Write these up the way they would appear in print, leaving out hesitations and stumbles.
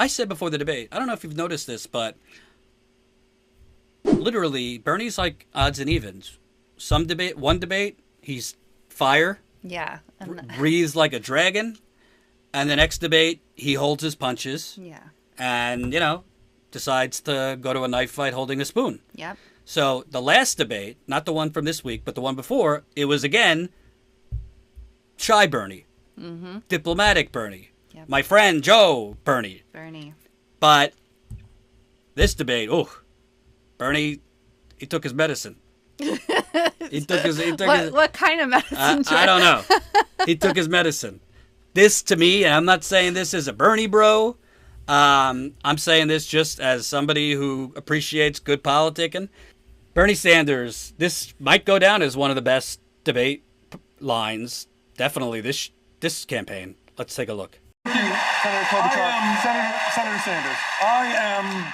I said before the debate, I don't know if you've noticed this, but literally Bernie's like odds and evens. One debate, he's fire. Yeah. Breathes like a dragon. And the next debate, he holds his punches. Yeah. And, decides to go to a knife fight holding a spoon. Yep. So the last debate, not the one from this week, but the one before, it was again shy Bernie. Mm-hmm. Diplomatic Bernie. Yep. My friend Joe Bernie. But this debate, Bernie, he took his medicine. What kind of medicine? I don't know. He took his medicine. This to me, and I'm not saying this as a Bernie bro. I'm saying this just as somebody who appreciates good politicking. Bernie Sanders, this might go down as one of the best debate lines, definitely this campaign. Let's take a look. Thank you, Senator Klobuchar. Senator Sanders. I am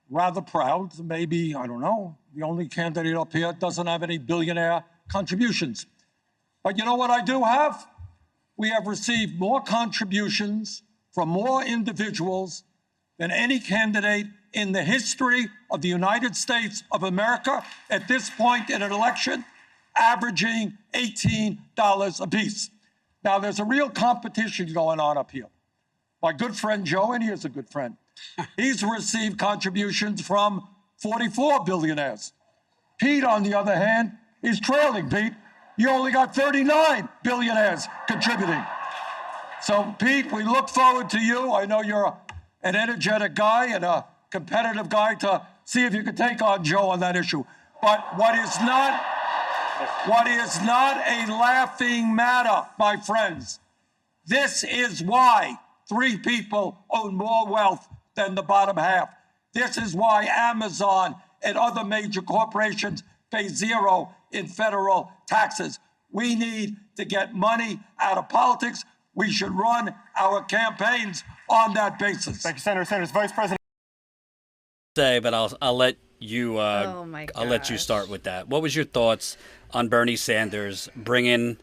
rather proud, maybe, I don't know, the only candidate up here doesn't have any billionaire contributions. But you know what I do have? We have received more contributions from more individuals than any candidate in the history of the United States of America at this point in an election, averaging $18 apiece. Now, there's a real competition going on up here. My good friend Joe, and he is a good friend, he's received contributions from 44 billionaires. Pete, on the other hand, is trailing. Pete, you only got 39 billionaires contributing. So, Pete, we look forward to you. I know you're an energetic guy and a competitive guy to see if you can take on Joe on that issue. But what is not a laughing matter, my friends, this is why 3 people own more wealth than the bottom half. This is why Amazon and other major corporations pay 0 in federal taxes. We need to get money out of politics. We should run our campaigns on that basis. Thank you, Senator Sanders. Vice President. But I'll let you. I'll let you start with that. What was your thoughts on Bernie Sanders bringing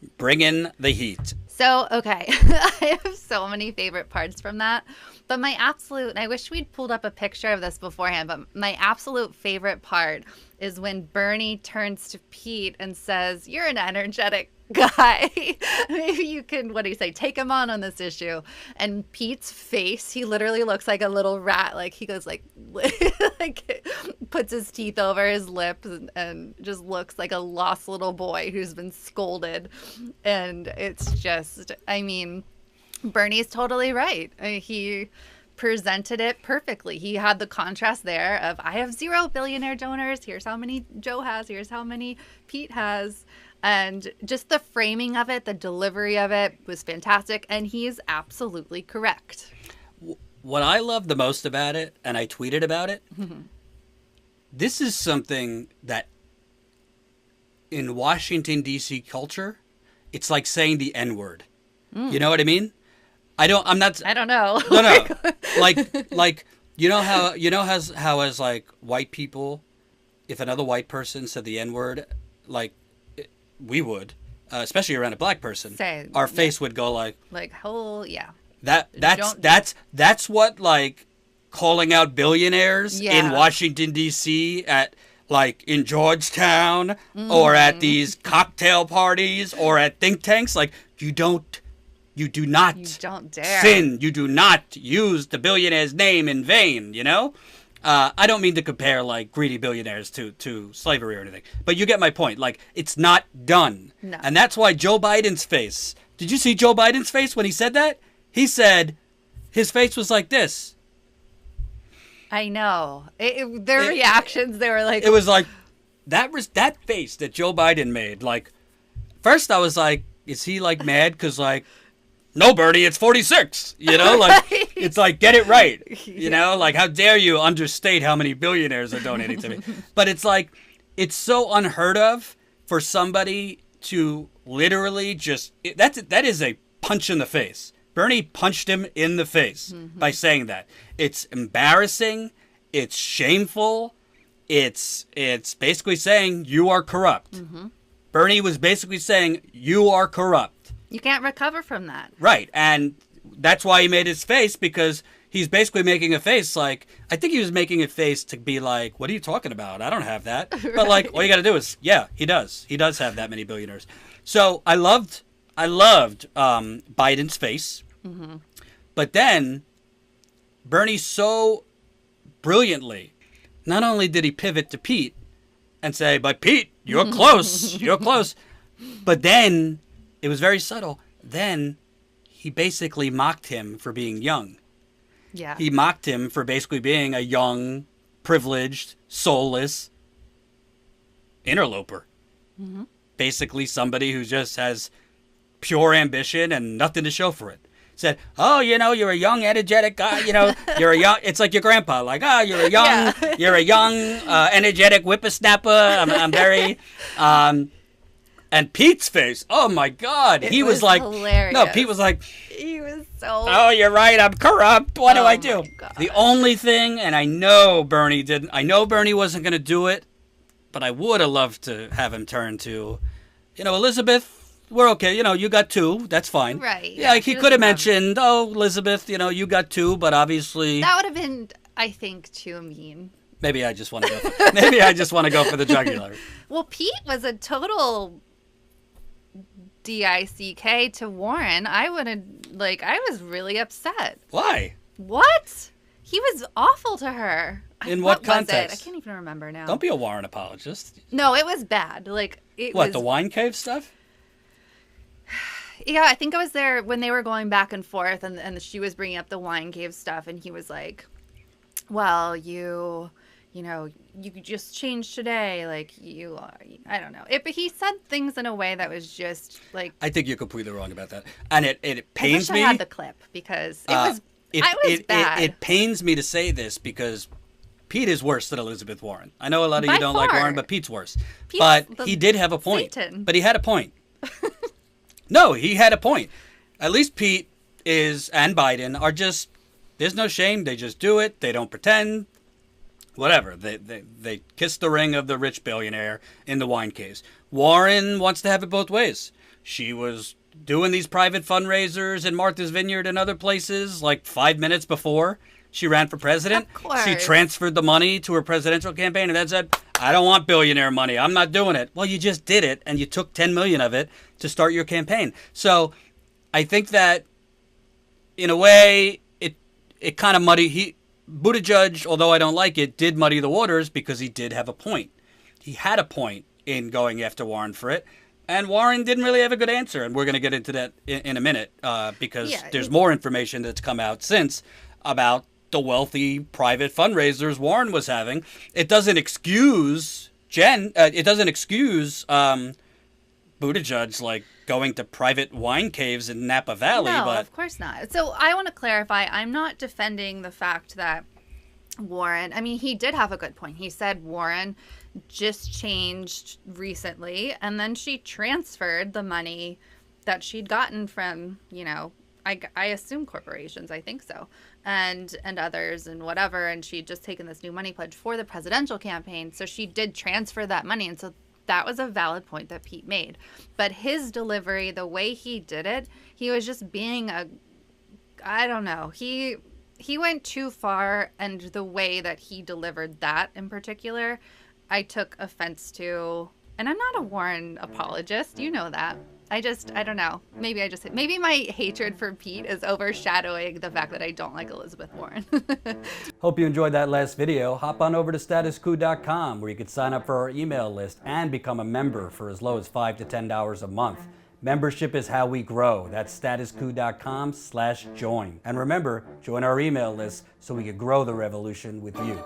the heat? So, okay, I have so many favorite parts from that. But my absolute, and I wish we'd pulled up a picture of this beforehand, but my absolute favorite part is when Bernie turns to Pete and says, "You're an energetic guy. Maybe you can," what do you say, "take him on this issue." And Pete's face, he literally looks like a little rat. Like he goes like puts his teeth over his lips and just looks like a lost little boy who's been scolded. And it's just, I mean, Bernie's totally right. He presented it perfectly. He had the contrast there of, I have 0 billionaire donors. Here's how many Joe has. Here's how many Pete has. And just the framing of it, the delivery of it was fantastic. And he's absolutely correct. What I love the most about it, and I tweeted about it, this is something that in Washington, D.C. culture, it's like saying the N-word. You know what I mean? I don't know. No. like you know how as like white people, if another white person said the N-word, like we would, especially around a black person, our face would go like yeah. That's what like calling out billionaires in Washington D.C. at like in Georgetown or at these cocktail parties or at think tanks, like you don't dare sin. You do not use the billionaire's name in vain, you know? I don't mean to compare, like, greedy billionaires to slavery or anything. But you get my point. Like, it's not done. No. And that's why Joe Biden's face. Did you see Joe Biden's face when he said that? He said his face was like this. I know. Their reactions, they were like... It was like, that face that Joe Biden made. Like, first I was like, is he, like, mad because, like... No, Bernie, it's 46. You know, like it's like, get it right. You know, like how dare you understate how many billionaires are donating to me? But it's like, it's so unheard of for somebody to literally just that is a punch in the face. Bernie punched him in the face by saying that. It's embarrassing. It's shameful. It's basically saying you are corrupt. Bernie was basically saying you are corrupt. You can't recover from that. Right. And that's why he made his face, because he's basically making a face like, I think he was making a face to be like, what are you talking about? I don't have that. But like, all you got to do is, yeah, he does. He does have that many billionaires. So I loved Biden's face. Mm-hmm. But then Bernie so brilliantly, not only did he pivot to Pete and say, but Pete, you're close, you're close. But then it was very subtle. Then he basically mocked him for being young. Yeah. He mocked him for basically being a young, privileged, soulless interloper. Mm-hmm. Basically somebody who just has pure ambition and nothing to show for it. Said, oh, you're a young, energetic guy. You're a young. It's like your grandpa. Like, oh, you're a young, energetic whippersnapper. I'm very. And Pete's face. Oh my God, he was like, hilarious. No, Pete was like, he was so. Oh, you're right. I'm corrupt. What do I do? The only thing, and I know Bernie didn't. I know Bernie wasn't going to do it, but I would have loved to have him turn to, Elizabeth. We're okay. You got 2. That's fine. Right. Yeah, he could have mentioned, oh, Elizabeth, you got 2, but obviously. That would have been, I think, too mean. Maybe I just want to go. Maybe I just want to go for the jugular. Well, Pete was a total DICK to Warren. I was really upset. Why? What? He was awful to her. In what context? I can't even remember now. Don't be a Warren apologist. No, it was bad. The wine cave stuff? Yeah, I think I was there when they were going back and forth, and she was bringing up the wine cave stuff, and he was like, well, you just changed today, like, I don't know. But he said things in a way that was just, like... I think you're completely wrong about that. And it pains me... I wish I had the clip, because it was bad. It pains me to say this, because Pete is worse than Elizabeth Warren. I know a lot of you don't like Warren, but Pete's worse. But he did have a point. Satan. But he had a point. No, he had a point. At least Pete and Biden are just, there's no shame. They just do it. They don't pretend. Whatever. They kiss the ring of the rich billionaire in the wine case. Warren wants to have it both ways. She was doing these private fundraisers in Martha's Vineyard and other places like 5 minutes before she ran for president. Of course. She transferred the money to her presidential campaign and then said, I don't want billionaire money. I'm not doing it. Well, you just did it, and you took $10 million of it to start your campaign. So I think that, in a way, it kind of Buttigieg, although I don't like it, did muddy the waters because he did have a point. He had a point in going after Warren for it, and Warren didn't really have a good answer, and we're going to get into that in a minute because there's more information that's come out since about the wealthy private fundraisers Warren was having. It doesn't excuse Buttigieg like going to private wine caves in Napa Valley. No, but of course not. So I want to clarify, I'm not defending the fact that Warren, I mean, he did have a good point. He said Warren just changed recently, and then she transferred the money that she'd gotten from, I assume corporations, I think so, and others and whatever, and she'd just taken this new money pledge for the presidential campaign, so she did transfer that money, and so that was a valid point that Pete made. But his delivery, the way he did it, he was just being I don't know, he went too far, and the way that he delivered that in particular, I took offense to, and I'm not a Warren apologist, you know that. I don't know. Maybe my hatred for Pete is overshadowing the fact that I don't like Elizabeth Warren. Hope you enjoyed that last video. Hop on over to statuscoup.com where you can sign up for our email list and become a member for as low as $5 to $10 a month. Membership is how we grow. That's statuscoup.com/join. And remember, join our email list so we can grow the revolution with you.